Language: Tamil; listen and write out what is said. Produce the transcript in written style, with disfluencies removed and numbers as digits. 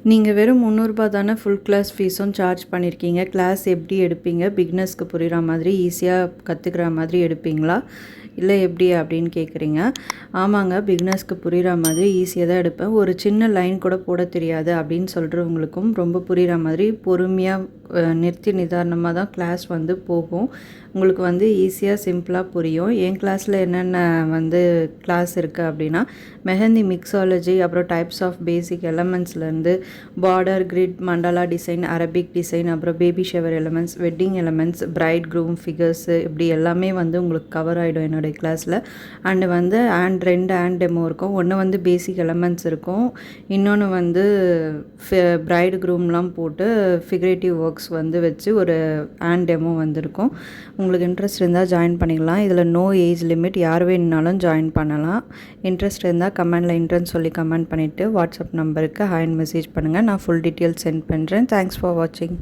நீங்கள் வெறும் ரூ. 300 தானே ஃபுல் கிளாஸ் ஃபீஸும் சார்ஜ் பண்ணியிருக்கீங்க. கிளாஸ் எப்படி எடுப்பீங்க? பிகினர்ஸ்க்கு புரிகிற மாதிரி ஈஸியாக கற்றுக்கிற மாதிரி எடுப்பீங்களா இல்லை எப்படி அப்படின்னு கேட்குறீங்க. ஆமாங்க, பிகினர்ஸ்க்கு புரிகிற மாதிரி ஈஸியாக தான் எடுப்பேன். ஒரு சின்ன லைன் கூட போட தெரியாது அப்படின்னு சொல்கிறவங்களுக்கும் ரொம்ப புரிகிற மாதிரி பொறுமையாக நிறுத்தி நிதானமாக தான் கிளாஸ் வந்து போகும். உங்களுக்கு வந்து ஈஸியாக சிம்பிளாக புரியும். என் கிளாஸில் என்னென்ன வந்து கிளாஸ் இருக்குது அப்படின்னா, மெஹந்தி மிக்ஸாலஜி, அப்புறம் டைப்ஸ் ஆஃப் பேசிக் எலமெண்ட்ஸ்லேருந்து border, grid, mandala design, Arabic design, அப்புறம் baby shower elements, wedding elements, bride groom figures, இப்படி எல்லாமே வந்து உங்களுக்கு கவர் ஆகிடும் என்னுடைய கிளாஸில். அண்டு வந்து ரெண்டு டெமோ இருக்கும். ஒன்று வந்து பேசிக் எலமெண்ட்ஸ் இருக்கும், இன்னொன்று வந்து பிரைட் க்ரூம்லாம் போட்டு ஃபிகரேட்டிவ் ஒர்க்ஸ் வந்து வச்சு ஒரு டெமோ வந்துருக்கும். உங்களுக்கு இன்ட்ரெஸ்ட் இருந்தால் ஜாயின் பண்ணிக்கலாம். இதில் நோ ஏஜ் லிமிட், யார் வேணுனாலும் ஜாயின் பண்ணலாம். இன்ட்ரெஸ்ட் இருந்தால் கமெண்டில் இன்ட்ரெஸ்ட் சொல்லி கமெண்ட் பண்ணிவிட்டு வாட்ஸ்அப் நம்பருக்கு ஹாய்னு மெசேஜ் பண்ணுங்கள். நான் ஃபுல் டீட்டெயில்ஸ் சென்ட் பண்ணுறேன். தேங்க்ஸ் ஃபார் வாட்சிங்.